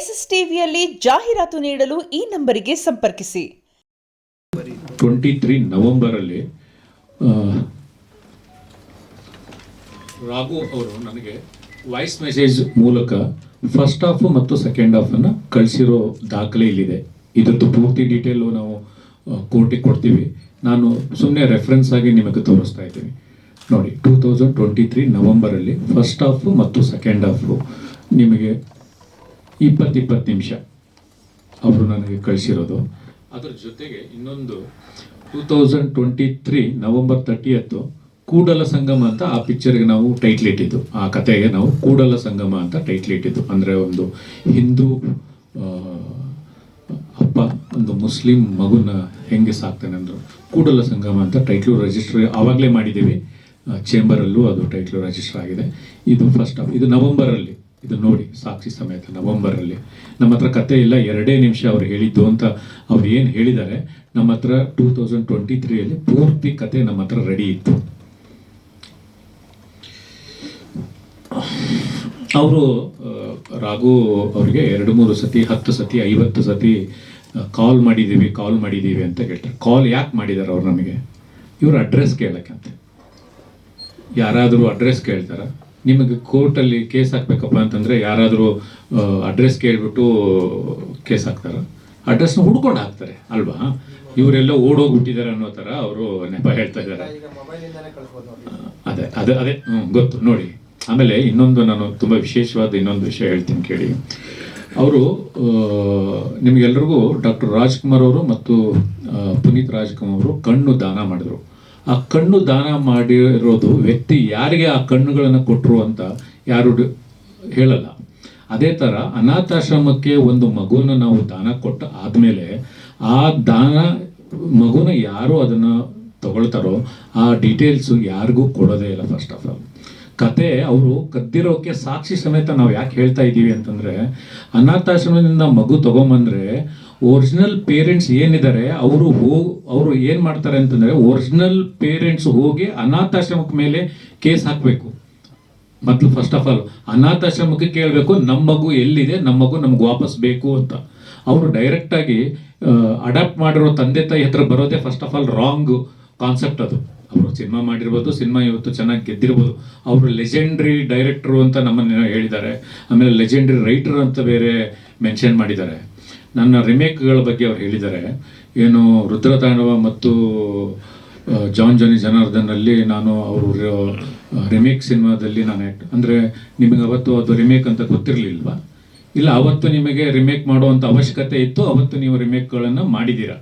S S ಟಿವಿಯಲ್ಲಿ ಜಾಹೀರಾತು ನೀಡಲು ಈ ನಂಬರಿಗೆ ಸಂಪರ್ಕಿಸಿ. 23 ನವೆಂಬರಲ್ಲಿ ರಾಘು ಅವರು ನನಗೆ ವಾಯ್ಸ್ ಮೆಸೇಜ್ ಮೂಲಕ ಫಸ್ಟ್ ಹಾಫ್ ಮತ್ತು ಸೆಕೆಂಡ್ ಹಾಫನ್ನು ಕಳಿಸಿರೋ ದಾಖಲೆ ಇಲ್ಲಿದೆ. ಇದ್ರದ್ದು ಪೂರ್ತಿ ಡೀಟೇಲು ನಾವು ಕೋರ್ಟಿಗೆ ಕೊಡ್ತೀವಿ. ನಾನು ಸುಮ್ಮನೆ ರೆಫರೆನ್ಸ್ ಆಗಿ ನಿಮಗೆ ತೋರಿಸ್ತಾ ಇದ್ದೀನಿ. ನೋಡಿ, 2023 ನವೆಂಬರಲ್ಲಿ ಫಸ್ಟ್ ಹಾಫು ಮತ್ತು ಸೆಕೆಂಡ್ ಹಾಫು ನಿಮಗೆ 20 ನಿಮಿಷ ಅವರು ನನಗೆ ಕಳಿಸಿರೋದು. ಅದರ ಜೊತೆಗೆ ಇನ್ನೊಂದು 2023 ನವೆಂಬರ್ 30 ಕೂಡಲ ಸಂಗಮ ಅಂತ ಆ ಪಿಕ್ಚರ್ಗೆ ನಾವು ಟೈಟ್ಲ್ ಇಟ್ಟಿದ್ದು, ಆ ಕಥೆಗೆ ನಾವು ಕೂಡಲ ಸಂಗಮ ಅಂತ ಟೈಟ್ಲ್ ಇಟ್ಟಿದ್ದು. ಅಂದರೆ ಒಂದು ಹಿಂದೂ ಅಪ್ಪ ಒಂದು ಮುಸ್ಲಿಂ ಮಗುನ ಹೆಂಗೆ ಸಾಕ್ತಾನೆ ಅಂದರು, ಕೂಡಲ ಸಂಗಮ ಅಂತ ಟೈಟ್ಲು ರಿಜಿಸ್ಟರ್ ಆವಾಗಲೇ ಮಾಡಿದ್ದೀವಿ. ಚೇಂಬರಲ್ಲೂ ಅದು ಟೈಟ್ಲು ರಿಜಿಸ್ಟರ್ ಆಗಿದೆ. ಇದು ಫಸ್ಟ್ ಹಾಫ್, ಇದು ನವೆಂಬರಲ್ಲಿ. ಇದು ನೋಡಿ, ಸಾಕ್ಷಿ ಸಮೇತ ನವೆಂಬರಲ್ಲಿ. ನಮ್ಮ ಹತ್ರ ಕತೆ ಇಲ್ಲ, 2 ನಿಮಿಷ ಅವ್ರು ಹೇಳಿದ್ದು ಅಂತ ಅವ್ರು ಏನು ಹೇಳಿದ್ದಾರೆ. ನಮ್ಮ ಹತ್ರ 2023 ಪೂರ್ತಿ ಕತೆ ನಮ್ಮ ಹತ್ರ ರೆಡಿ ಇತ್ತು. ಅವರು ರಾಘು ಅವರಿಗೆ 2-3 ಸತಿ 10 ಸತಿ 50 ಸತಿ ಕಾಲ್ ಮಾಡಿದ್ದೀವಿ ಅಂತ ಹೇಳ್ತಾರೆ. ಕಾಲ್ ಯಾಕೆ ಮಾಡಿದ್ದಾರೆ ಅವ್ರು ನಮಗೆ? ಇವರು ಅಡ್ರೆಸ್ ಕೇಳಕ್ಕಂತೆ. ಯಾರಾದರೂ ಅಡ್ರೆಸ್ ಕೇಳ್ತಾರ? ನಿಮಗೆ ಕೋರ್ಟಲ್ಲಿ ಕೇಸ್ ಹಾಕ್ಬೇಕಪ್ಪ ಅಂತಂದರೆ ಯಾರಾದರೂ ಅಡ್ರೆಸ್ ಕೇಳಿಬಿಟ್ಟು ಕೇಸ್ ಹಾಕ್ತಾರ? ಅಡ್ರೆಸ್ನ ಹುಡ್ಕೊಂಡು ಹಾಕ್ತಾರೆ ಅಲ್ವಾ? ಇವರೆಲ್ಲ ಓಡೋಗ್ಬಿಟ್ಟಿದ್ದಾರೆ ಅನ್ನೋ ಥರ ಅವರು ನೆಪ ಹೇಳ್ತಾ ಇದ್ದಾರೆ. ಅದೇ ಗೊತ್ತು ನೋಡಿ. ಆಮೇಲೆ ಇನ್ನೊಂದು ನಾನು ತುಂಬ ವಿಶೇಷವಾದ ಇನ್ನೊಂದು ವಿಷಯ ಹೇಳ್ತೀನಿ ಕೇಳಿ. ಅವರು ನಿಮಗೆಲ್ರಿಗೂ ಡಾಕ್ಟರ್ ರಾಜ್ಕುಮಾರ್ ಅವರು ಮತ್ತು ಪುನೀತ್ ರಾಜ್ಕುಮಾರ್ ಅವರು ಕಣ್ಣು ದಾನ ಮಾಡಿದ್ರು. ಆ ಕಣ್ಣು ದಾನ ಮಾಡಿರೋದು ವ್ಯಕ್ತಿ ಯಾರಿಗೆ ಆ ಕಣ್ಣುಗಳನ್ನು ಕೊಟ್ಟರು ಅಂತ ಯಾರು ಹೇಳಲ್ಲ. ಅದೇ ಥರ ಅನಾಥಾಶ್ರಮಕ್ಕೆ ಒಂದು ಮಗುನ ನಾವು ದಾನ ಕೊಟ್ಟ ಆದಮೇಲೆ ಆ ದಾನ ಮಗುನ ಯಾರು ಅದನ್ನು ತಗೊಳ್ತಾರೋ ಆ ಡೀಟೇಲ್ಸು ಯಾರಿಗೂ ಕೊಡೋದೇ ಇಲ್ಲ. ಫಸ್ಟ್ ಆಫ್ ಆಲ್ ಕತೆ ಅವರು ಕದ್ದಿರೋಕ್ಕೆ ಸಾಕ್ಷಿ ಸಮೇತ ನಾವು ಯಾಕೆ ಹೇಳ್ತಾ ಇದ್ದೀವಿ ಅಂತಂದರೆ, ಅನಾಥಾಶ್ರಮದಿಂದ ಮಗು ತೊಗೊಂಬಂದರೆ ಒರಿಜಿನಲ್ ಪೇರೆಂಟ್ಸ್ ಏನಿದ್ದಾರೆ ಅವರು ಏನು ಮಾಡ್ತಾರೆ ಅಂತಂದರೆ, ಒರಿಜಿನಲ್ ಪೇರೆಂಟ್ಸ್ ಹೋಗಿ ಅನಾಥಾಶ್ರಮಕ್ಕೆ ಮೇಲೆ ಕೇಸ್ ಹಾಕಬೇಕು. ಮೊದಲು ಫಸ್ಟ್ ಆಫ್ ಆಲ್ ಅನಾಥಾಶ್ರಮಕ್ಕೆ ಕೇಳಬೇಕು, ನಮ್ಮ ಮಗು ಎಲ್ಲಿದೆ, ನಮ್ಮ ಮಗು ನಮ್ಗೆ ವಾಪಸ್ ಬೇಕು ಅಂತ. ಅವರು ಡೈರೆಕ್ಟಾಗಿ ಅಡಾಪ್ಟ್ ಮಾಡಿರೋ ತಂದೆ ತಾಯಿ ಹತ್ರ ಬರೋದೇ first of all wrong concept. ಅದು ಅವರು ಸಿನಿಮಾ ಮಾಡಿರ್ಬೋದು, ಸಿನಿಮಾ ಇವತ್ತು ಚೆನ್ನಾಗಿ ಗೆದ್ದಿರ್ಬೋದು. ಅವರು ಲೆಜೆಂಡ್ರಿ ಡೈರೆಕ್ಟ್ರು ಅಂತ ನಮ್ಮನ್ನು ಹೇಳಿದ್ದಾರೆ. ಆಮೇಲೆ ಲೆಜೆಂಡ್ರಿ ರೈಟರ್ ಅಂತ ಬೇರೆ ಮೆನ್ಷನ್ ಮಾಡಿದ್ದಾರೆ. ನನ್ನ ರಿಮೇಕ್ಗಳ ಬಗ್ಗೆ ಅವ್ರು ಹೇಳಿದ್ದಾರೆ. ಏನು ರುದ್ರತಾಂಡವ ಮತ್ತು ಜಾನ್ ಜಾನಿ ಜನಾರ್ದನಲ್ಲಿ ನಾನು ಅವರು ರಿಮೇಕ್ ಸಿನಿಮಾದಲ್ಲಿ ನಾನು ಅಂದರೆ ನಿಮಗೆ ಅವತ್ತು ಅದು ರಿಮೇಕ್ ಅಂತ ಗೊತ್ತಿರಲಿಲ್ವಾ? ಇಲ್ಲ, ಅವತ್ತು ನಿಮಗೆ ರಿಮೇಕ್ ಮಾಡುವಂಥ ಅವಶ್ಯಕತೆ ಇತ್ತು, ಅವತ್ತು ನೀವು ರಿಮೇಕ್ಗಳನ್ನು ಮಾಡಿದ್ದೀರಾ.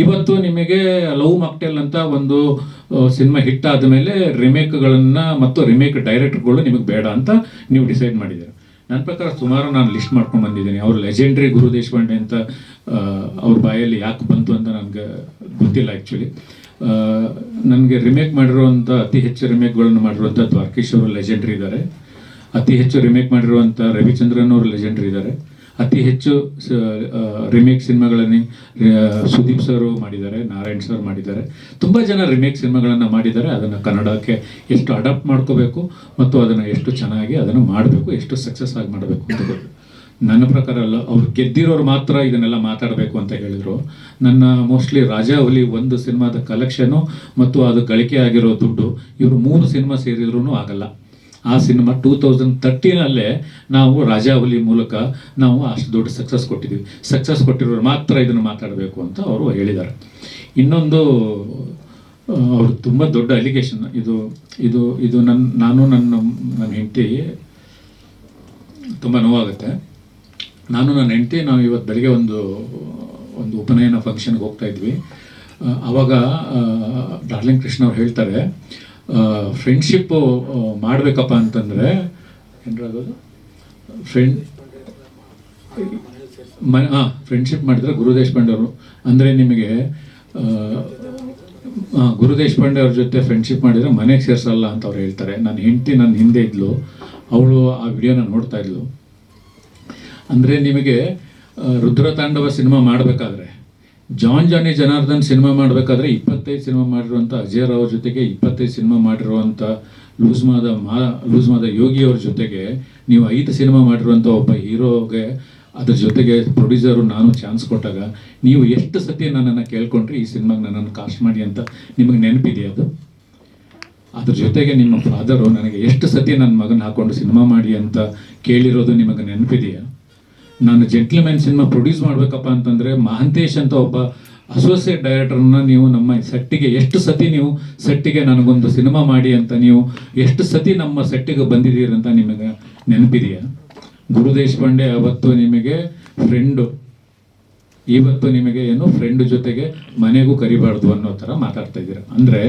ಇವತ್ತು ನಿಮಗೆ ಲವ್ ಮಾಕ್ಟೇಲ್ ಅಂತ ಒಂದು ಸಿನಿಮಾ ಹಿಟ್ ಆದಮೇಲೆ ರಿಮೇಕ್ಗಳನ್ನು ಮತ್ತು ರಿಮೇಕ್ ಡೈರೆಕ್ಟರ್ಗಳು ನಿಮಗೆ ಬೇಡ ಅಂತ ನೀವು ಡಿಸೈಡ್ ಮಾಡಿದ್ದೀರಾ. ನನ್ನ ಪ್ರಕಾರ ಸುಮಾರು ನಾನು ಲಿಸ್ಟ್ ಮಾಡ್ಕೊಂಡು ಬಂದಿದ್ದೀನಿ. ಅವರು ಲೆಜೆಂಡ್ರಿ ಗುರು ದೇಶಪಾಂಡೆ ಅಂತ ಅವ್ರ ಬಾಯಲ್ಲಿ ಯಾಕೆ ಬಂತು ಅಂತ ನನಗೆ ಗೊತ್ತಿಲ್ಲ ಆ್ಯಕ್ಚುಲಿ. ನನಗೆ ರಿಮೇಕ್ ಮಾಡಿರುವಂಥ ಅತಿ ಹೆಚ್ಚು ರಿಮೇಕ್ಗಳನ್ನು ಮಾಡಿರುವಂಥ ದ್ವಾರಕೀಶ್ ಅವರು ಲೆಜೆಂಡ್ರಿ ಇದ್ದಾರೆ. ಅತಿ ಹೆಚ್ಚು ರಿಮೇಕ್ ಮಾಡಿರುವಂಥ ರವಿಚಂದ್ರನ್ ಅವರು ಲೆಜೆಂಡ್ರಿ ಇದ್ದಾರೆ. ಅತಿ ಹೆಚ್ಚು ರಿಮೇಕ್ ಸಿನಿಮಾಗಳನ್ನು ಸುದೀಪ್ ಸರ್ ಮಾಡಿದ್ದಾರೆ, ನಾರಾಯಣ್ ಸರ್ ಮಾಡಿದ್ದಾರೆ. ತುಂಬ ಜನ ರಿಮೇಕ್ ಸಿನಿಮಾಗಳನ್ನು ಮಾಡಿದ್ದಾರೆ. ಅದನ್ನು ಕನ್ನಡಕ್ಕೆ ಎಷ್ಟು ಅಡಾಪ್ಟ್ ಮಾಡ್ಕೋಬೇಕು ಮತ್ತು ಅದನ್ನು ಎಷ್ಟು ಚೆನ್ನಾಗಿ ಅದನ್ನು ಮಾಡಬೇಕು, ಎಷ್ಟು ಸಕ್ಸಸ್ ಆಗಿ ಮಾಡಬೇಕು ಅಂತ ಗೊತ್ತು. ನನ್ನ ಪ್ರಕಾರ ಅಲ್ಲ, ಅವ್ರು ಗೆದ್ದಿರೋರು ಮಾತ್ರ ಇದನ್ನೆಲ್ಲ ಮಾತಾಡಬೇಕು ಅಂತ ಹೇಳಿದರು. ನನ್ನ ಮೋಸ್ಟ್ಲಿ ರಾಜಾ ಹುಲಿ ಒಂದು ಸಿನಿಮಾದ ಕಲೆಕ್ಷನು ಮತ್ತು ಅದು ಗಳಿಕೆ ಆಗಿರೋ ದುಡ್ಡು ಇವರು 3 ಸಿನಿಮಾ ಸೇರಿದ್ರೂ ಆಗಲ್ಲ. ಆ ಸಿನಿಮಾ 2013 ನಾವು ರಾಜಾ ಹುಲಿ ಮೂಲಕ ನಾವು ಅಷ್ಟು ದೊಡ್ಡ ಸಕ್ಸಸ್ ಕೊಟ್ಟಿದ್ದೀವಿ. ಸಕ್ಸಸ್ ಕೊಟ್ಟಿರೋರು ಮಾತ್ರ ಇದನ್ನು ಮಾತಾಡಬೇಕು ಅಂತ ಅವರು ಹೇಳಿದ್ದಾರೆ. ಇನ್ನೊಂದು ಅವರು ತುಂಬ ದೊಡ್ಡ ಅಲಿಗೇಷನ್ ಇದು ಇದು ಇದು ನನ್ನ ಹೆಂಡತಿ ತುಂಬ ನೋವಾಗುತ್ತೆ. ನನ್ನ ಹೆಂಡತಿ ನಾವು ಇವತ್ತು ಬೆಳಗ್ಗೆ ಒಂದು ಉಪನಯನ ಫಂಕ್ಷನ್ಗೆ ಹೋಗ್ತಾ ಇದ್ವಿ. ಆವಾಗ ಡಾರ್ಲಿಂಗ್ ಕೃಷ್ಣ ಅವ್ರು ಹೇಳ್ತಾರೆ, ಫ್ರೆಂಡ್ಶಿಪ್ಪು ಮಾಡಬೇಕಪ್ಪ ಅಂತಂದರೆ ಏನಾಗೋದು ಫ್ರೆಂಡ್ಶಿಪ್ ಮಾಡಿದ್ರೆ ಗುರು ದೇಶಪಾಂಡೆ ಅವರು ಅಂದರೆ ನಿಮಗೆ ಗುರು ದೇಶಪಾಂಡೆ ಅವ್ರ ಜೊತೆ ಫ್ರೆಂಡ್ಶಿಪ್ ಮಾಡಿದರೆ ಮನೆಗೆ ಸೇರಿಸಲ್ಲ ಅಂತ ಅವ್ರು ಹೇಳ್ತಾರೆ. ನನ್ನ ಹೆಂಡತಿ ನನ್ನ ಹಿಂದೆ ಇದ್ಲು, ಅವಳು ಆ ವಿಡಿಯೋನ ನೋಡ್ತಾ ಇದ್ಲು. ಅಂದರೆ ನಿಮಗೆ ರುದ್ರತಾಂಡವ ಸಿನಿಮಾ ಮಾಡಬೇಕಾದ್ರೆ, ಜಾನ್ ಜಾನಿ ಜನಾರ್ದನ್ ಸಿನಿಮಾ ಮಾಡಬೇಕಾದ್ರೆ 25 ಸಿನಿಮಾ ಮಾಡಿರುವಂಥ ಅಜಯ್ ರಾವ್ ಜೊತೆಗೆ 25 ಸಿನಿಮಾ ಮಾಡಿರುವಂಥ ಲೂಸ್ ಮಾದ ಯೋಗಿ ಅವ್ರ ಜೊತೆಗೆ ನೀವು 5 ಸಿನಿಮಾ ಮಾಡಿರುವಂಥ ಒಬ್ಬ ಹೀರೋಗೆ ಅದ್ರ ಜೊತೆಗೆ ಪ್ರೊಡ್ಯೂಸರು ನಾನು ಚಾನ್ಸ್ ಕೊಟ್ಟಾಗ ನೀವು ಎಷ್ಟು ಸತಿ ನನ್ನನ್ನು ಕೇಳ್ಕೊಂಡ್ರಿ ಈ ಸಿನಿಮಾಗೆ ನನ್ನನ್ನು ಕಾಸ್ಟ್ ಮಾಡಿ ಅಂತ ನಿಮಗೆ ನೆನಪಿದೆಯಾ ಅದು? ಅದ್ರ ಜೊತೆಗೆ ನಿಮ್ಮ ಫಾದರು ನನಗೆ ಎಷ್ಟು ಸತಿ ನನ್ನ ಮಗನ ಹಾಕೊಂಡು ಸಿನಿಮಾ ಮಾಡಿ ಅಂತ ಕೇಳಿರೋದು ನಿಮಗೆ ನೆನಪಿದೆಯಾ? ನಾನು ಜೆಂಟ್ಲ್ಮ್ಯಾನ್ ಸಿನಿಮಾ ಪ್ರೊಡ್ಯೂಸ್ ಮಾಡಬೇಕಪ್ಪ ಅಂತಂದರೆ ಮಹಾಂತೇಶ್ ಅಂತ ಒಬ್ಬ ಅಸೋಸಿಯೇಟ್ ಡೈರೆಕ್ಟರ್ನ ನೀವು ನಮ್ಮ ಸೆಟ್ಟಿಗೆ ಎಷ್ಟು ಸತಿ ನೀವು ಸೆಟ್ಟಿಗೆ ನನಗೊಂದು ಸಿನಿಮಾ ಮಾಡಿ ಅಂತ ನೀವು ಎಷ್ಟು ಸತಿ ನಮ್ಮ ಸೆಟ್ಟಿಗೆ ಬಂದಿದ್ದೀರಿ ಅಂತ ನಿಮಗೆ ನೆನಪಿದೆಯಾ? ಗುರು ದೇಶಪಾಂಡೆ ಅವತ್ತು ನಿಮಗೆ ಫ್ರೆಂಡು, ಇವತ್ತು ನಿಮಗೆ ಏನು ಫ್ರೆಂಡ್ ಜೊತೆಗೆ ಮನೆಗೂ ಕರಿಬಾರ್ದು ಅನ್ನೋ ಥರ ಮಾತಾಡ್ತಾ ಇದ್ದೀರಾ. ಅಂದರೆ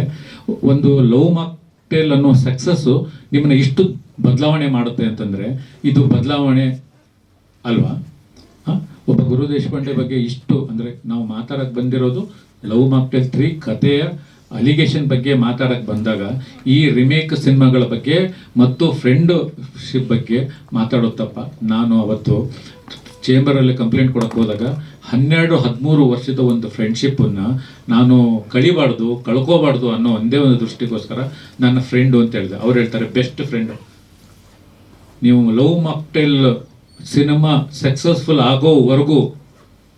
ಒಂದು ಲವ್ ಮಾಕ್ಟೇಲ್ ಅನ್ನೋ ಸಕ್ಸಸ್ಸು ನಿಮ್ಮನ್ನ ಇಷ್ಟು ಬದಲಾವಣೆ ಮಾಡುತ್ತೆ ಅಂತಂದರೆ ಇದು ಬದಲಾವಣೆ ಅಲ್ವಾ? ಒಬ್ಬ ಗುರು ದೇಶಪಾಂಡೆ ಬಗ್ಗೆ ಇಷ್ಟು ಅಂದರೆ ನಾವು ಮಾತಾಡಕ್ಕೆ ಬಂದಿರೋದು ಲವ್ ಮಾಕ್ಟೇಲ್ 3 ಕಥೆಯ ಅಲಿಗೇಷನ್ ಬಗ್ಗೆ ಮಾತಾಡಕ್ಕೆ ಬಂದಾಗ ಈ ರಿಮೇಕ್ ಸಿನಿಮಾಗಳ ಬಗ್ಗೆ ಮತ್ತು ಫ್ರೆಂಡ್ಶಿಪ್ ಬಗ್ಗೆ ಮಾತಾಡೋದು ತಪ್ಪ. ನಾನು ಅವತ್ತು ಚೇಂಬರಲ್ಲಿ ಕಂಪ್ಲೇಂಟ್ ಕೊಡಕ್ಕೆ ಹೋದಾಗ 12-13 ವರ್ಷದ ಒಂದು ಫ್ರೆಂಡ್ಶಿಪ್ಪನ್ನು ನಾನು ಕಳ್ಕೋಬಾರ್ದು ಅನ್ನೋ ಒಂದೇ ಒಂದು ದೃಷ್ಟಿಗೋಸ್ಕರ ನನ್ನ ಫ್ರೆಂಡು ಅಂತ ಹೇಳಿದೆ. ಅವ್ರು ಹೇಳ್ತಾರೆ ಬೆಸ್ಟ್ ಫ್ರೆಂಡು. ನೀವು ಲವ್ ಮಾಕ್ಟೇಲ್ ಸಿನಿಮಾ ಸಕ್ಸಸ್ಫುಲ್ ಆಗೋವರೆಗೂ,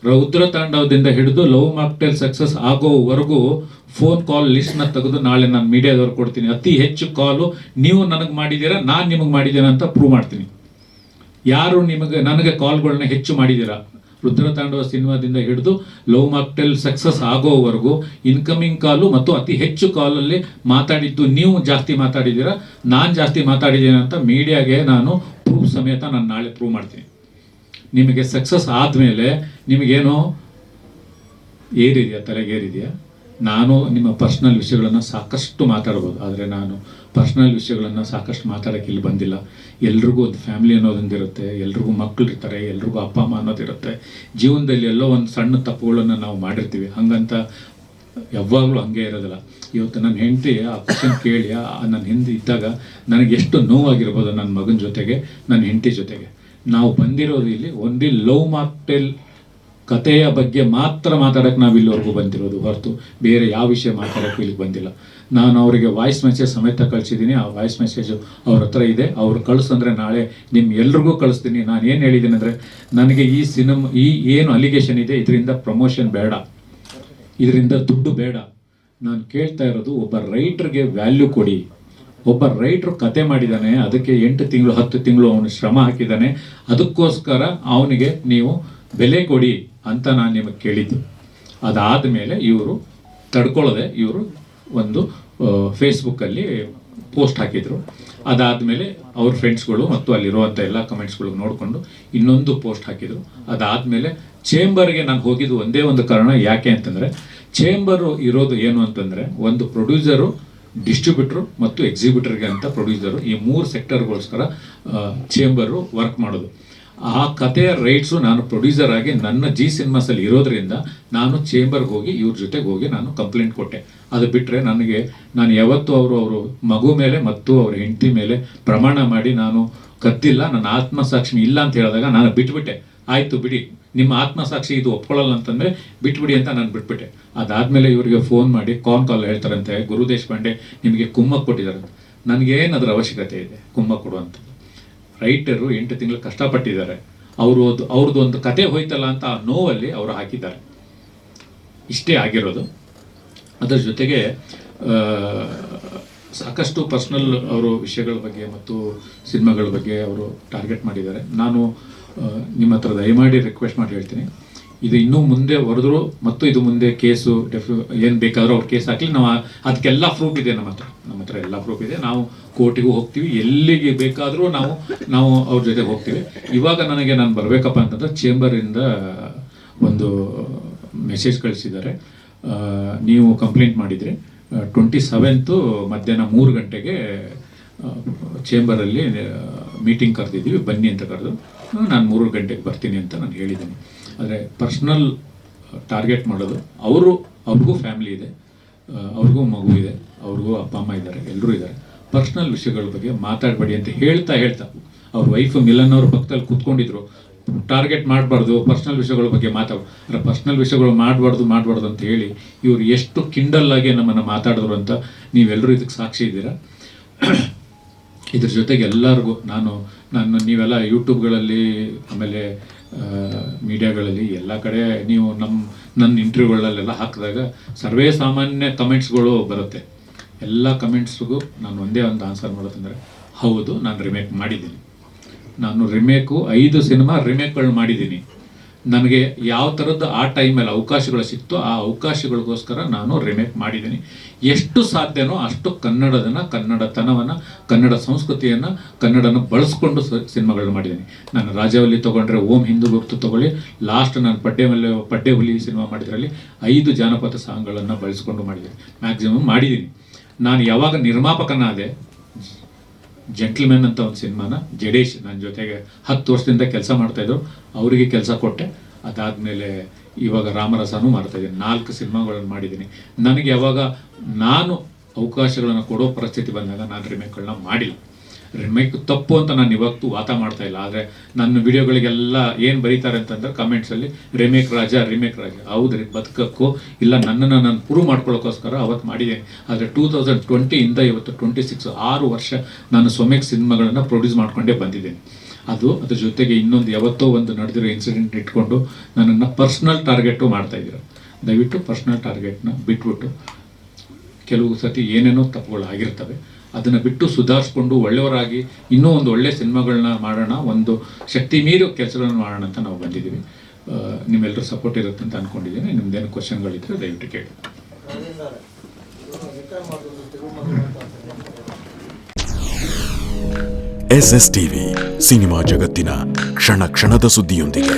ರೌದ್ರ ತಾಂಡವದಿಂದ ಹಿಡಿದು ಲವ್ ಮಾಕ್ಟೇಲ್ ಸಕ್ಸಸ್ ಆಗೋವರೆಗೂ ಫೋನ್ ಕಾಲ್ ಲಿಸ್ಟ್ನ ತೆಗೆದು ನಾಳೆ ನಾನು ಮೀಡಿಯಾದವ್ರು ಕೊಡ್ತೀನಿ. ಅತಿ ಹೆಚ್ಚು ಕಾಲು ನೀವು ನನಗೆ ಮಾಡಿದ್ದೀರಾ, ನಾನು ನಿಮಗೆ ಮಾಡಿದ್ದೀರಾ ಅಂತ ಪ್ರೂವ್ ಮಾಡ್ತೀನಿ. ಯಾರು ನನಗೆ ಕಾಲ್ಗಳನ್ನ ಹೆಚ್ಚು ಮಾಡಿದ್ದೀರಾ, ರುದ್ರತಾಂಡವ ಸಿನಿಮಾದಿಂದ ಹಿಡಿದು ಲವ್ ಮಾಕ್ಟೇಲ್ ಸಕ್ಸಸ್ ಆಗೋವರೆಗೂ ಇನ್ಕಮಿಂಗ್ ಕಾಲು ಮತ್ತು ಅತಿ ಹೆಚ್ಚು ಕಾಲಲ್ಲಿ ಮಾತಾಡಿದ್ದು ನೀವು ಜಾಸ್ತಿ ಮಾತಾಡಿದ್ದೀರಾ, ನಾನು ಜಾಸ್ತಿ ಮಾತಾಡಿದ್ದೀನಿ ಅಂತ ಮೀಡಿಯಾಗೆ ನಾನು ಪ್ರೂಫ್ ಸಮೇತ ನಾನು ನಾಳೆ ಪ್ರೂವ್ ಮಾಡ್ತೀನಿ. ನಿಮಗೆ ಸಕ್ಸಸ್ ಆದಮೇಲೆ ನಿಮಗೇನೋ ತಲೆಗೇರಿದೆಯಾ? ನಾನು ನಿಮ್ಮ ಪರ್ಸ್ನಲ್ ವಿಷಯಗಳನ್ನು ಸಾಕಷ್ಟು ಮಾತಾಡ್ಬೋದು, ಆದರೆ ನಾನು ಪರ್ಸ್ನಲ್ ವಿಷಯಗಳನ್ನು ಸಾಕಷ್ಟು ಮಾತಾಡೋಕ್ಕೆ ಇಲ್ಲಿ ಬಂದಿಲ್ಲ. ಎಲ್ರಿಗೂ ಒಂದು ಫ್ಯಾಮಿಲಿ ಅನ್ನೋದೊಂದಿರುತ್ತೆ, ಎಲ್ರಿಗೂ ಮಕ್ಕಳು ಇರ್ತಾರೆ, ಎಲ್ರಿಗೂ ಅಪ್ಪ ಅಮ್ಮ ಅನ್ನೋದಿರುತ್ತೆ. ಜೀವನದಲ್ಲಿ ಎಲ್ಲೋ ಒಂದು ಸಣ್ಣ ತಪ್ಪುಗಳನ್ನು ನಾವು ಮಾಡಿರ್ತೀವಿ, ಹಂಗಂತ ಯಾವಾಗಲೂ ಹಂಗೆ ಇರೋದಿಲ್ಲ. ಇವತ್ತು ನನ್ನ ಹೆಂಡತಿ ಆ ಕ್ವಶನ್ ಕೇಳಿ ನನ್ನ ಹಿಂದೆ ಇದ್ದಾಗ ನನಗೆ ಎಷ್ಟು ನೋವಾಗಿರ್ಬೋದು ನನ್ನ ಮಗನ ಜೊತೆಗೆ, ನನ್ನ ಹೆಂಡತಿ ಜೊತೆಗೆ. ನಾವು ಬಂದಿರೋದು ಇಲ್ಲಿ ಓನ್ಲಿ ಲವ್ ಮಾಕ್ಟೇಲ್ ಕಥೆಯ ಬಗ್ಗೆ ಮಾತ್ರ ಮಾತಾಡೋಕ್ಕೆ ನಾವು ಇಲ್ಲಿವರೆಗೂ ಬಂದಿರೋದು ಹೊರತು ಬೇರೆ ಯಾವ ವಿಷಯ ಮಾತಾಡೋಕ್ಕೆ ಇಲ್ಲಿಗೆ ಬಂದಿಲ್ಲ. ನಾನು ಅವರಿಗೆ ವಾಯ್ಸ್ ಮೆಸೇಜ್ ಸಮೇತ ಕಳಿಸಿದ್ದೀನಿ. ಆ ವಾಯ್ಸ್ ಮೆಸೇಜು ಅವ್ರ ಹತ್ರ ಇದೆ. ಅವ್ರು ಕಳಿಸಂದ್ರೆ ನಾಳೆ ಎಲ್ರಿಗೂ ಕಳಿಸ್ತೀನಿ. ನಾನು ಏನು ಹೇಳಿದ್ದೀನಿ ಅಂದರೆ, ನನಗೆ ಈ ಏನು ಅಲಿಗೇಷನ್ ಇದೆ ಇದರಿಂದ ಪ್ರಮೋಷನ್ ಬೇಡ, ಇದರಿಂದ ದುಡ್ಡು ಬೇಡ. ನಾನು ಕೇಳ್ತಾ ಇರೋದು ಒಬ್ಬ ರೈಟ್ರಿಗೆ ವ್ಯಾಲ್ಯೂ ಕೊಡಿ. ಒಬ್ಬ ರೈಟ್ರು ಕತೆ ಮಾಡಿದ್ದಾನೆ, ಅದಕ್ಕೆ 8 ತಿಂಗಳು 10 ತಿಂಗಳು ಅವನು ಶ್ರಮ ಹಾಕಿದ್ದಾನೆ, ಅದಕ್ಕೋಸ್ಕರ ಅವನಿಗೆ ನೀವು ಬೆಲೆ ಕೊಡಿ ಅಂತ ನಾನು ನಿಮಗೆ ಕೇಳಿದ್ದು. ಅದಾದ ಮೇಲೆ ಇವರು ತಡ್ಕೊಳ್ಳದೆ ಇವರು ಒಂದು ಫೇಸ್ಬುಕ್ಕಲ್ಲಿ ಪೋಸ್ಟ್ ಹಾಕಿದರು. ಅದಾದಮೇಲೆ ಅವ್ರ ಫ್ರೆಂಡ್ಸ್ಗಳು ಮತ್ತು ಅಲ್ಲಿರುವಂಥ ಎಲ್ಲ ಕಮೆಂಟ್ಸ್ಗಳು ನೋಡಿಕೊಂಡು ಇನ್ನೊಂದು ಪೋಸ್ಟ್ ಹಾಕಿದರು. ಅದಾದಮೇಲೆ ಚೇಂಬರ್ಗೆ ನಾನು ಹೋಗಿದ್ದು ಒಂದೇ ಒಂದು ಕಾರಣ, ಯಾಕೆ ಅಂತಂದರೆ ಚೇಂಬರು ಇರೋದು ಏನು ಅಂತಂದರೆ ಒಂದು ಪ್ರೊಡ್ಯೂಸರು, ಡಿಸ್ಟ್ರಿಬ್ಯೂಟ್ರು ಮತ್ತು ಎಕ್ಸಿಬಿಟರ್ಗೆ ಅಂತ ಪ್ರೊಡ್ಯೂಸರು, ಈ 3 ಸೆಕ್ಟರ್ಗೋಸ್ಕರ ಚೇಂಬರು ವರ್ಕ್ ಮಾಡೋದು. ಆ ಕಥೆಯ ರೈಟ್ಸು ನಾನು ಪ್ರೊಡ್ಯೂಸರ್ ಆಗಿ ನನ್ನ ಜಿ ಸಿನಿಮಾಸಲ್ಲಿ ಇರೋದ್ರಿಂದ ನಾನು ಚೇಂಬರ್ಗೆ ಹೋಗಿ ಇವ್ರ ಜೊತೆಗೆ ಹೋಗಿ ನಾನು ಕಂಪ್ಲೇಂಟ್ ಕೊಟ್ಟೆ. ಅದು ಬಿಟ್ಟರೆ ನಾನು ಯಾವತ್ತೂ ಅವರು ಮಗು ಮೇಲೆ ಮತ್ತು ಅವ್ರ ಹೆಂಡತಿ ಮೇಲೆ ಪ್ರಮಾಣ ಮಾಡಿ ನಾನು ಕದ್ದಿಲ್ಲ, ನನ್ನ ಆತ್ಮಸಾಕ್ಷಿ ಇಲ್ಲ ಅಂತ ಹೇಳಿದಾಗ ನಾನು ಬಿಟ್ಬಿಟ್ಟೆ. ಆಯಿತು ಬಿಡಿ, ನಿಮ್ಮ ಆತ್ಮಸಾಕ್ಷಿ ಇದು ಒಪ್ಕೊಳ್ಳಲ್ಲ ಅಂತಂದರೆ ಬಿಟ್ಬಿಡಿ ಅಂತ ನಾನು ಬಿಟ್ಬಿಟ್ಟೆ. ಅದಾದಮೇಲೆ ಇವರಿಗೆ ಫೋನ್ ಮಾಡಿ ಕಾಲ್ ಹೇಳ್ತಾರಂತೆ, ಗುರು ದೇಶಪಾಂಡೆ ನಿಮಗೆ ಕುಮ್ಮಕ್ ಕೊಟ್ಟಿದ್ದಾರಂತೆ. ನನಗೇನು ಅದರ ಅವಶ್ಯಕತೆ ಇದೆ ಕುಮ್ಮಕ್ ಕೊಡುವಂಥ? ರೈಟರು 8 ತಿಂಗಳು ಕಷ್ಟಪಟ್ಟಿದ್ದಾರೆ, ಅವ್ರದ್ದು ಒಂದು ಕತೆ ಹೋಯ್ತಲ್ಲ ಅಂತ ಆ ನೋವಲ್ಲಿ ಅವರು ಹಾಕಿದ್ದಾರೆ. ಇಷ್ಟೇ ಆಗಿರೋದು. ಅದರ ಜೊತೆಗೆ ಸಾಕಷ್ಟು ಪರ್ಸ್ನಲ್ ಅವರು ವಿಷಯಗಳ ಬಗ್ಗೆ ಮತ್ತು ಸಿನಿಮಾಗಳ ಬಗ್ಗೆ ಅವರು ಟಾರ್ಗೆಟ್ ಮಾಡಿದ್ದಾರೆ. ನಾನು ನಿಮ್ಮ ಹತ್ರ ದಯಮಾಡಿ ರಿಕ್ವೆಸ್ಟ್ ಮಾಡಿ ಹೇಳ್ತೀನಿ, ಇದು ಇನ್ನೂ ಮುಂದೆ ಹೊರದ್ರು ಮತ್ತು ಇದು ಮುಂದೆ ಕೇಸು ಏನು ಬೇಕಾದರೂ ಅವ್ರು ಕೇಸ್ ಹಾಕಲಿ, ನಾವು ಅದಕ್ಕೆಲ್ಲ ಪ್ರೂಫ್ ಇದೆ. ನಮ್ಮ ಹತ್ರ ಎಲ್ಲ ಪ್ರೂಫ್ ಇದೆ. ನಾವು ಕೋರ್ಟಿಗೂ ಹೋಗ್ತೀವಿ, ಎಲ್ಲಿಗೆ ಬೇಕಾದರೂ ನಾವು ಅವ್ರ ಜೊತೆಗೆ ಹೋಗ್ತೀವಿ. ಇವಾಗ ನಾನು ಬರಬೇಕಪ್ಪ ಅಂತಂದ್ರೆ ಚೇಂಬರಿಂದ ಒಂದು ಮೆಸೇಜ್ ಕಳಿಸಿದ್ದಾರೆ, ನೀವು ಕಂಪ್ಲೇಂಟ್ ಮಾಡಿದರೆ 27 ಮಧ್ಯಾಹ್ನ 3 ಗಂಟೆಗೆ ಚೇಂಬರಲ್ಲಿ ಮೀಟಿಂಗ್ ಕರೆದಿದ್ದೀವಿ, ಬನ್ನಿ ಅಂತ ಕರೆದು ನಾನು 3 ಗಂಟೆಗೆ ಬರ್ತೀನಿ ಅಂತ ನಾನು ಹೇಳಿದ್ದೀನಿ. ಆದರೆ ಪರ್ಸ್ನಲ್ ಟಾರ್ಗೆಟ್ ಮಾಡೋದು, ಅವ್ರಿಗೂ ಫ್ಯಾಮಿಲಿ ಇದೆ, ಅವ್ರಿಗೂ ಮಗು ಇದೆ, ಅವ್ರಿಗೂ ಅಪ್ಪ ಅಮ್ಮ ಇದ್ದಾರೆ, ಎಲ್ಲರೂ ಇದ್ದಾರೆ. ಪರ್ಸ್ನಲ್ ವಿಷಯಗಳ ಬಗ್ಗೆ ಮಾತಾಡಬೇಡಿ ಅಂತ ಹೇಳ್ತಾ ಅವ್ರ ವೈಫ್ ಮಿಲನ್ ಅವ್ರ ಪಕ್ಕದಲ್ಲಿ ಕೂತ್ಕೊಂಡಿದ್ರು. ಟಾರ್ಗೆಟ್ ಮಾಡಬಾರ್ದು, ಪರ್ಸ್ನಲ್ ವಿಷಯಗಳ ಬಗ್ಗೆ ಪರ್ಸ್ನಲ್ ವಿಷಯಗಳು ಮಾಡಬಾರ್ದು ಅಂತ ಹೇಳಿ ಇವರು ಎಷ್ಟು ಕಿಂಡಲ್ಲಾಗಿ ನಮ್ಮನ್ನು ಮಾತಾಡಿದ್ರು ಅಂತ ನೀವೆಲ್ಲರೂ ಇದಕ್ಕೆ ಸಾಕ್ಷಿ ಇದ್ದೀರಾ. ಇದ್ರ ಜೊತೆಗೆ ಎಲ್ಲರಿಗೂ ನಾನು ನೀವೆಲ್ಲ ಯೂಟ್ಯೂಬ್ಗಳಲ್ಲಿ ಆಮೇಲೆ ಮೀಡಿಯಾಗಳಲ್ಲಿ ಎಲ್ಲ ಕಡೆ ನೀವು ನನ್ನ ಇಂಟರ್ವ್ಯೂಗಳಲ್ಲೆಲ್ಲ ಹಾಕಿದಾಗ ಸರ್ವೇ ಸಾಮಾನ್ಯ ಕಮೆಂಟ್ಸ್ಗಳು ಬರುತ್ತೆ. ಎಲ್ಲ ಕಮೆಂಟ್ಸ್ಗೂ ನಾನು ಒಂದೇ ಒಂದು ಆನ್ಸರ್ ಮಾಡೋದಂದರೆ, ಹೌದು ನಾನು ರಿಮೇಕ್ ಮಾಡಿದ್ದೀನಿ. ನಾನು 5 ಸಿನಿಮಾ ರಿಮೇಕ್ಗಳು ಮಾಡಿದ್ದೀನಿ. ನನಗೆ ಯಾವ ಥರದ್ದು ಆ ಟೈಮಲ್ಲಿ ಅವಕಾಶಗಳು ಸಿಕ್ತೋ ಆ ಅವಕಾಶಗಳಿಗೋಸ್ಕರ ನಾನು ರಿಮೇಕ್ ಮಾಡಿದ್ದೀನಿ. ಎಷ್ಟು ಸಾಧ್ಯನೋ ಅಷ್ಟು ಕನ್ನಡತನವನ್ನು, ಕನ್ನಡ ಸಂಸ್ಕೃತಿಯನ್ನು, ಕನ್ನಡನ ಬಳಸ್ಕೊಂಡು ಸಿನಿಮಾಗಳನ್ನ ಮಾಡಿದ್ದೀನಿ. ನಾನು ರಾಜವಲ್ಲಿ ತೊಗೊಂಡ್ರೆ ಓಂ ಹಿಂದೂ ಗುರ್ತು ತೊಗೊಳ್ಳಿ, ಲಾಸ್ಟ್ ನಾನು ಪಡ್ಡೆ ಹುಲಿ ಸಿನಿಮಾ ಮಾಡಿದ್ರಲ್ಲಿ 5 ಜಾನಪದ ಸಾಂಗ್ಗಳನ್ನು ಬಳಸ್ಕೊಂಡು ಮಾಡಿದ್ದೀನಿ, ಮ್ಯಾಕ್ಸಿಮಮ್ ಮಾಡಿದ್ದೀನಿ. ನಾನು ಯಾವಾಗ ನಿರ್ಮಾಪಕನಾದೆ, ಜೆಂಟ್ಲ್ಮೆನ್ ಅಂತ ಒಂದು ಸಿನಿಮಾನ ಜಡೇಶ್ ನನ್ನ ಜೊತೆಗೆ 10 ವರ್ಷದಿಂದ ಕೆಲಸ ಮಾಡ್ತಾಯಿದ್ರು, ಅವರಿಗೆ ಕೆಲಸ ಕೊಟ್ಟೆ. ಅದಾದಮೇಲೆ ಇವಾಗ ರಾಮರಸನೂ ಮಾಡ್ತಾಯಿದ್ದೀನಿ. 4 ಸಿನಿಮಾಗಳನ್ನು ಮಾಡಿದ್ದೀನಿ. ನನಗೆ ಯಾವಾಗ ನಾನು ಅವಕಾಶಗಳನ್ನು ಕೊಡೋ ಪರಿಸ್ಥಿತಿ ಬಂದಾಗ ನಾನು ರಿಮೇಕ್ಗಳನ್ನ ಮಾಡಿಲ್ಲ. ರಿಮೇಕ್ ತಪ್ಪು ಅಂತ ನಾನು ಇವತ್ತು ವಾದ ಮಾಡ್ತಾ ಇಲ್ಲ. ಆದರೆ ನನ್ನ ವಿಡಿಯೋಗಳಿಗೆಲ್ಲ ಏನು ಬರೀತಾರೆ ಅಂತಂದರೆ ಕಮೆಂಟ್ಸಲ್ಲಿ ರಿಮೇಕ್ ರಾಜ. ಹೌದು ರೀ, ಬದುಕಕ್ಕೂ ಇಲ್ಲ ನನ್ನನ್ನು ನಾನು ಪ್ರೂವ್ ಮಾಡ್ಕೊಳ್ಳೋಕ್ಕೋಸ್ಕರ ಅವತ್ತು ಮಾಡಿದ್ದೇನೆ. ಆದರೆ 2020ಇಂದ ಇವತ್ತು 26 6 ವರ್ಷ ನಾನು ಸ್ವಮೇಕ್ ಸಿನಿಮಾಗಳನ್ನು ಪ್ರೊಡ್ಯೂಸ್ ಮಾಡ್ಕೊಂಡೇ ಬಂದಿದ್ದೇನೆ. ಅದ್ರ ಜೊತೆಗೆ ಇನ್ನೊಂದು ಯಾವತ್ತೋ ಒಂದು ನಡೆದಿರೋ ಇನ್ಸಿಡೆಂಟ್ ಇಟ್ಕೊಂಡು ನನ್ನನ್ನು ಪರ್ಸ್ನಲ್ ಟಾರ್ಗೆಟು ಮಾಡ್ತಾಯಿದ್ದೀರ. ದಯವಿಟ್ಟು ಪರ್ಸ್ನಲ್ ಟಾರ್ಗೆಟ್ನ ಬಿಟ್ಬಿಟ್ಟು, ಕೆಲವು ಸತಿ ಏನೇನೋ ತಪ್ಪುಗಳು ಆಗಿರ್ತವೆ, ಅದನ್ನು ಬಿಟ್ಟು ಸುಧಾರಿಸ್ಕೊಂಡು ಒಳ್ಳೆಯವರಾಗಿ ಇನ್ನೂ ಒಂದು ಒಳ್ಳೆ ಸಿನಿಮಾಗಳನ್ನ ಮಾಡೋಣ, ಒಂದು ಶಕ್ತಿ ಮೀರಿ ಕೆಲಸಗಳನ್ನು ಮಾಡೋಣ ಅಂತ ನಾವು ಬಂದಿದ್ದೀವಿ. ನಿಮ್ಮೆಲ್ಲರೂ ಸಪೋರ್ಟ್ ಇರುತ್ತೆ ಅಂತ ಅಂದ್ಕೊಂಡಿದ್ದೀನಿ. ನಿಮ್ದೇನು ಕ್ವಶನ್ಗಳಿದ್ರೆ ದಯವಿಟ್ಟು ಕೇಳಿ. SSTV ಸಿನಿಮಾ ಜಗತ್ತಿನ ಕ್ಷಣ ಕ್ಷಣದ ಸುದ್ದಿಯೊಂದಿಗೆ.